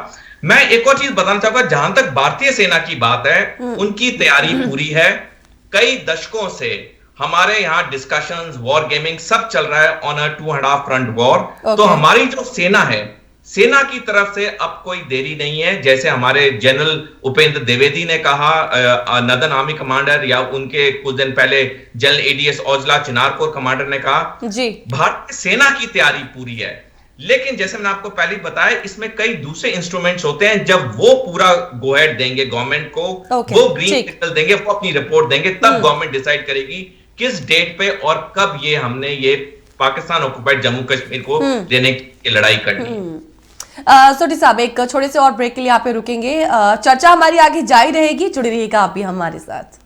मैं एक और चीज बताना चाहूंगा, जहां तक भारतीय सेना की बात है उनकी तैयारी पूरी है। कई दशकों से हमारे यहाँ डिस्कशंस, वॉर गेमिंग सब चल रहा है ऑन अ 2.5 फ्रंट वॉर। तो हमारी जो सेना है, सेना की तरफ से अब कोई देरी नहीं है। जैसे हमारे जनरल उपेंद्र द्विवेदी ने कहा, नदन आर्मी कमांडर, या उनके कुछ दिन पहले जनरल एडीएस औजला चिनार कोर कमांडर ने कहा जी भारतीय सेना की तैयारी पूरी है। लेकिन जैसे मैंने आपको पहले बताया, इसमें कई दूसरे इंस्ट्रूमेंट्स होते हैं। जब वो पूरा गो हेड देंगे गवर्नमेंट को, वो ग्रीन सिग्नल देंगे, वो अपनी रिपोर्ट देंगे, तब गवर्नमेंट डिसाइड करेगी किस डेट पे और कब हमने ये पाकिस्तान ऑक्युपाइड जम्मू कश्मीर को देने की लड़ाई करनी। सोटी साहब, एक छोटे से और ब्रेक के लिए यहाँ पे रुकेंगे। चर्चा हमारी आगे जारी रहेगी, जुड़ी रहिएगा आप भी हमारे साथ।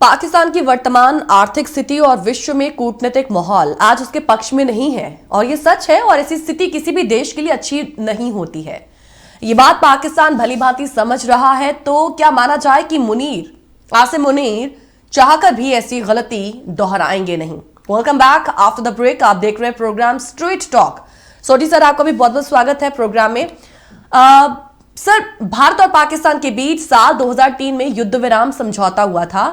पाकिस्तान की वर्तमान आर्थिक स्थिति और विश्व में कूटनीतिक माहौल आज उसके पक्ष में नहीं है और ये सच है, और ऐसी स्थिति किसी भी देश के लिए अच्छी नहीं होती है। ये बात पाकिस्तान भली भांति समझ रहा है। तो क्या माना जाए कि आसिम मुनीर चाहकर भी ऐसी गलती दोहराएंगे नहीं? Welcome back after the break. आप देख रहे हैं programme Straight Talk. Sodhi sir, आपका भी बहुत बहुत स्वागत है प्रोग्राम में। सर, भारत और पाकिस्तान के बीच साल 2003 में युद्ध विराम समझौता हुआ था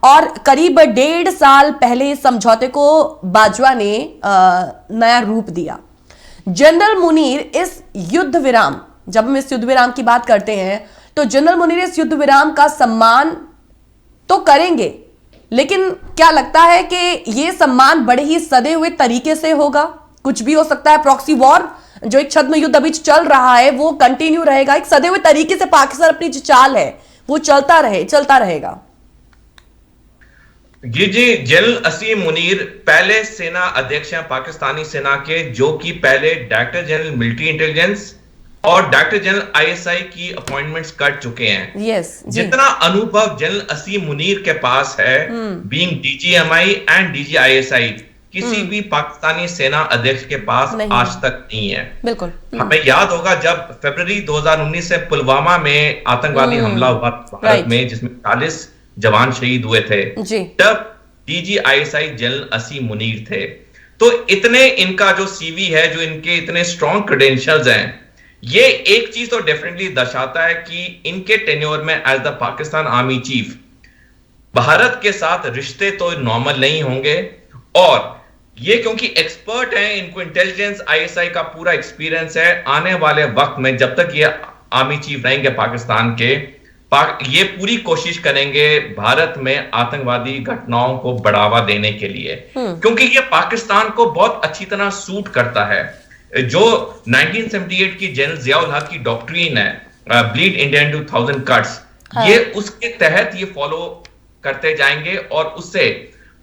और करीब 1.5 साल पहले समझौते को बाजवा ने नया रूप दिया। जनरल मुनीर इस युद्ध विराम, जब हम इस युद्ध विराम की बात करते हैं तो जनरल मुनीर इस युद्ध विराम का सम्मान तो करेंगे, लेकिन क्या लगता है कि ये सम्मान बड़े ही सदे हुए तरीके से होगा? कुछ भी हो सकता है, प्रॉक्सी वॉर जो एक छद्म युद्ध अभी चल रहा है वो कंटिन्यू रहेगा, एक सदे हुए तरीके से पाकिस्तान अपनी जो चाल है वो चलता रहेगा। जी जनरल असीम मुनीर पहले सेना अध्यक्ष हैं पाकिस्तानी सेना के, जो कि पहले डायरेक्टर जनरल मिलिट्री इंटेलिजेंस और डायरेक्टर जनरल आईएसआई की अपॉइंटमेंट्स कर चुके हैं। जितना अनुभव जनरल असीम मुनीर के पास है बीइंग डीजीएमआई एंड डीजीआईएसआई, किसी भी पाकिस्तानी सेना अध्यक्ष के पास आज तक नहीं है। बिल्कुल हमें याद होगा जब फरवरी 2019 से पुलवामा में आतंकवादी हमला हुआ भारत में, जिसमें 40 जवान शहीद हुए थे, तब डीजीआईएसआई जनरल असीम मुनीर थे। तो इतने इनका जो सीवी है, जो इनके इतने स्ट्रॉन्ग क्रेडेंशियल्स हैं, ये एक चीज तो डेफिनेटली दर्शाता है कि इनके टेन्योर में as the Pakistan army chief Bharat के साथ रिश्ते तो नॉर्मल नहीं होंगे। और ये क्योंकि एक्सपर्ट हैं, इनको इंटेलिजेंस आईएसआई का पूरा एक्सपीरियंस है, आने वाले वक्त में जब तक ये आर्मी चीफ रहेंगे पाकिस्तान के, ये पूरी कोशिश करेंगे भारत में आतंकवादी घटनाओं को बढ़ावा देने के लिए, क्योंकि ये पाकिस्तान को बहुत अच्छी तरह सूट करता है। जो 1978 की जनरल जियाउल हक की डॉक्ट्रिन है, ब्लीड इंडिया इनटू 1000 कट्स, ये उसके तहत ये फॉलो करते जाएंगे और उससे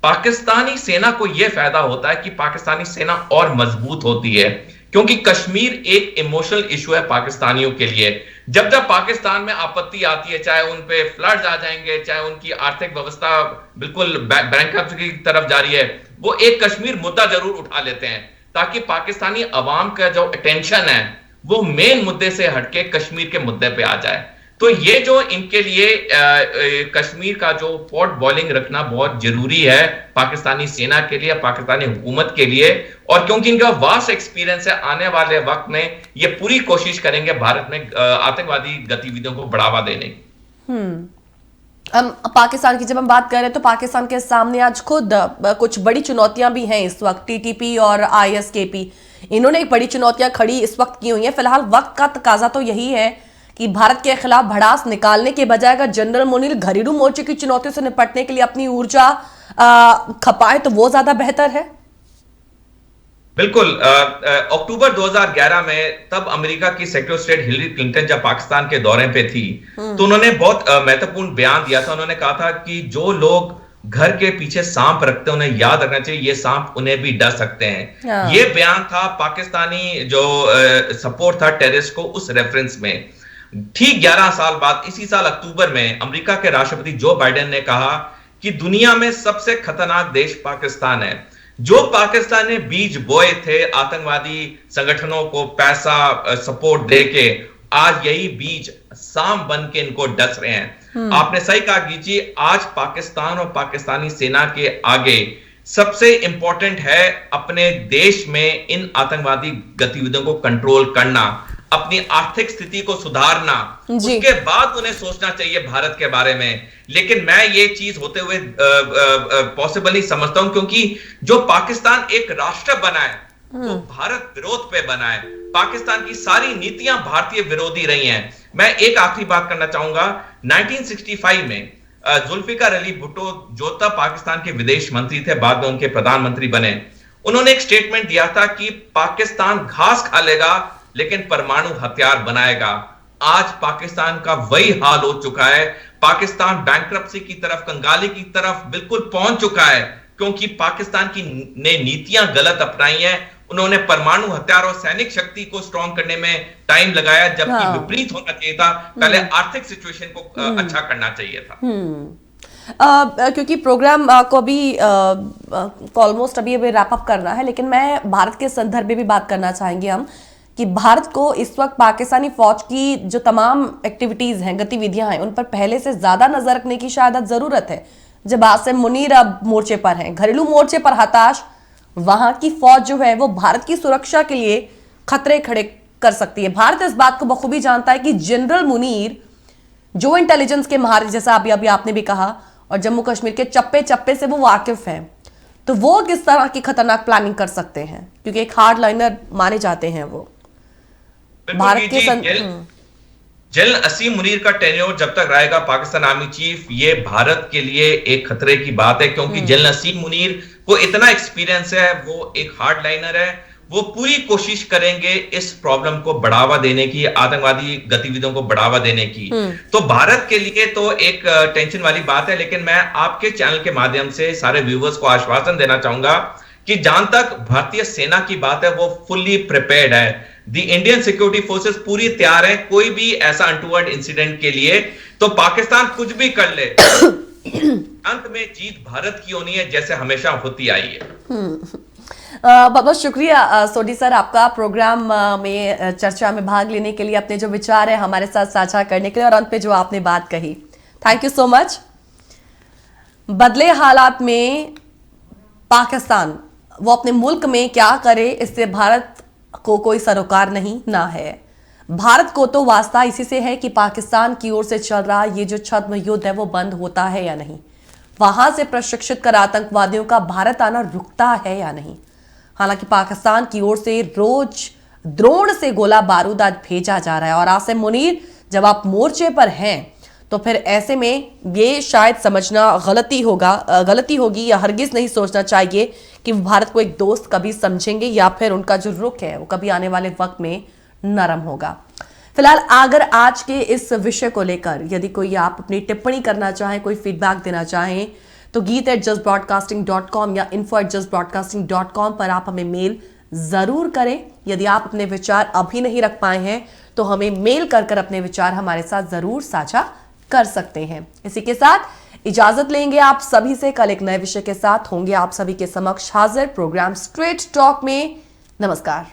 पाकिस्तानी सेना को यह फायदा होता है कि पाकिस्तानी सेना और मजबूत होती है, क्योंकि कश्मीर एक इमोशनल इशू है पाकिस्तानियों के लिए। जब जब पाकिस्तान में आपत्ति आती है, चाहे उन पे फ्लड्स आ जाएंगे, चाहे उनकी आर्थिक व्यवस्था बिल्कुल बैंकरप्सी की तरफ जा रही है, वो एक कश्मीर मुद्दा जरूर उठा लेते हैं ताकि पाकिस्तानी अवाम का जो अटेंशन है वो मेन मुद्दे से हटके कश्मीर के मुद्दे पे आ जाए। तो ये जो इनके लिए कश्मीर का जो पोर्ट बॉलिंग रखना बहुत जरूरी है पाकिस्तानी सेना के लिए, पाकिस्तानी हुकूमत के लिए, और क्योंकि इनका वास्ट एक्सपीरियंस है, आने वाले वक्त में ये पूरी कोशिश करेंगे भारत में आतंकवादी गतिविधियों को बढ़ावा देने की। पाकिस्तान की जब हम बात कर रहे हैं तो पाकिस्तान के सामने आज खुद कुछ बड़ी चुनौतियां भी हैं इस वक्त। टीटीपी और आईएसकेपी, इन्होंने एक बड़ी चुनौतियां खड़ी इस वक्त की हुई हैं। फिलहाल वक्त का तकाजा तो यही है कि भारत के खिलाफ भड़ास निकालने के बजाय अगर जनरल मुनीर घरेलू मोर्चे की चुनौतियों से निपटने के लिए अपनी ऊर्जा खपाए तो वो ज्यादा बेहतर है। बिल्कुल। अक्टूबर 2011 में तब अमेरिका की secretary of state Hillary Clinton जब पाकिस्तान के दौरे पे थी तो उन्होंने बहुत महत्वपूर्ण बयान दिया था। उन्होंने कहा था कि जो लोग घर के पीछे सांप रखते हैं उन्हें याद रखना चाहिए, ये सांप उन्हें भी डर सकते हैं। ये बयान था पाकिस्तानी जो सपोर्ट था टेररिस्ट को, उस रेफरेंस में। ठीक 11 साल बाद इसी साल अक्टूबर में अमेरिका के राष्ट्रपति जो बाइडेन ने कहा कि दुनिया में सबसे खतरनाक देश पाकिस्तान है। जो पाकिस्तान ने बीज बोए थे आतंकवादी संगठनों को पैसा सपोर्ट देके, आज यही बीज सांप बन के इनको डस रहे हैं। आपने सही कहा जी, आज पाकिस्तान और पाकिस्तानी सेना के आगे सबसे इंपॉर्टेंट है अपने देश में इन आतंकवादी गतिविधियों को कंट्रोल करना, अपनी आर्थिक स्थिति को सुधारना, उसके बाद उन्हें सोचना चाहिए भारत के बारे में। लेकिन मैं ये चीज होते हुए पॉसिबल नहीं समझता हूं, क्योंकि जो पाकिस्तान एक राष्ट्र बना है वो भारत विरोध पे बना है। पाकिस्तान की सारी नीतियां भारतीय विरोधी रही हैं। मैं एक आखिरी बात करना चाहूंगा। 1965 में जुल्फिकार अली भुट्टो जो तब पाकिस्तान के विदेश मंत्री थे, बाद में उनके प्रधानमंत्री बने, उन्होंने एक स्टेटमेंट दिया था कि पाकिस्तान घास खा लेगा लेकिन परमाणु हथियार बनाएगा। आज पाकिस्तान का वही हाल हो चुका है। पाकिस्तान बैंकरप्सी की तरफ, कंगाली की तरफ बिल्कुल पहुंच चुका है, क्योंकि पाकिस्तान की ने नीतियां गलत अपनाई हैं। उन्होंने परमाणु हथियार और सैनिक शक्ति को स्ट्रॉन्ग करने में टाइम लगाया, जबकि विपरीत होना चाहिए था। पहले आर्थिक सिचुएशन को अच्छा करना चाहिए था। क्योंकि प्रोग्राम को अभी ऑलमोस्ट अभी रैप अप करना है, लेकिन मैं भारत के संदर्भ में भी बात करना चाहेंगे हम कि भारत को इस वक्त पाकिस्तानी फौज की जो तमाम एक्टिविटीज हैं, गतिविधियां हैं, उन पर पहले से ज्यादा नजर रखने की शायद जरूरत है। जब आसिम मुनीर अब मोर्चे पर हैं, घरेलू मोर्चे पर हताश, वहां की फौज जो है वो भारत की सुरक्षा के लिए खतरे खड़े कर सकती है। भारत इस बात को बखूबी जानता है कि जनरल मुनीर जो इंटेलिजेंस के महारत, जैसा अभी आपने भी कहा, और जम्मू कश्मीर के चप्पे चप्पे से वो वाकिफ हैं, तो वो किस तरह की खतरनाक प्लानिंग कर सकते हैं, क्योंकि एक हार्ड लाइनर माने जाते हैं वो भारत के जनरल असीम मुनीर का टेन्योर जब तक रहेगा पाकिस्तान आर्मी चीफ, ये भारत के लिए एक खतरे की बात है, क्योंकि जनरल असीम मुनीर को इतना एक्सपीरियंस है, वो एक हार्ड लाइनर है। वो पूरी कोशिश करेंगे इस प्रॉब्लम को बढ़ावा देने की, आतंकवादी गतिविधियों को बढ़ावा देने की। तो भारत के लिए तो एक टेंशन वाली बात है, लेकिन मैं आपके चैनल के माध्यम से सारे व्यूवर्स को आश्वासन देना चाहूंगा कि जहां तक भारतीय सेना की बात है वो फुल्ली प्रिपेयर्ड है। दी इंडियन सिक्योरिटी फोर्सेस पूरी तैयार है कोई भी ऐसा अनटूवर्ड इंसिडेंट के लिए। तो पाकिस्तान कुछ भी कर ले, अंत में जीत भारत की होनी है, जैसे हमेशा होती आई है। बहुत बहुत शुक्रिया सोडी सर आपका प्रोग्राम में चर्चा में भाग लेने के लिए, अपने जो विचार है हमारे साथ साझा करने के लिए, और अंत पे जो आपने बात कही, थैंक यू सो मच। बदले हालात में पाकिस्तान वो अपने मुल्क में क्या करे, इससे भारत को कोई सरोकार नहीं ना है। भारत को तो वास्ता इसी से है कि पाकिस्तान की ओर से चल रहा ये जो छद्म युद्ध है वो बंद होता है या नहीं, वहां से प्रशिक्षित कर आतंकवादियों का भारत आना रुकता है या नहीं। हालांकि पाकिस्तान की ओर से रोज ड्रोन से गोला बारूद आज भेजा जा रहा है, और आसिम मुनीर जब आप मोर्चे पर हैं तो फिर ऐसे में ये शायद समझना गलती होगी या हरगिज नहीं सोचना चाहिए कि वो भारत को एक दोस्त कभी समझेंगे या फिर उनका जो रुख है वो कभी आने वाले वक्त में नरम होगा। फिलहाल अगर आज के इस विषय को लेकर यदि कोई आप अपनी टिप्पणी करना चाहें, कोई फीडबैक देना चाहें, तो geet@justbroadcasting.com या info@justbroadcasting.com पर आप हमें मेल जरूर करें। यदि आप अपने विचार अभी नहीं रख पाए हैं तो हमें मेल कर अपने विचार हमारे साथ जरूर साझा कर सकते हैं। इसी के साथ इजाजत लेंगे आप सभी से। कल एक नए विषय के साथ होंगे आप सभी के समक्ष हाजिर प्रोग्राम स्ट्रेट टॉक में। नमस्कार।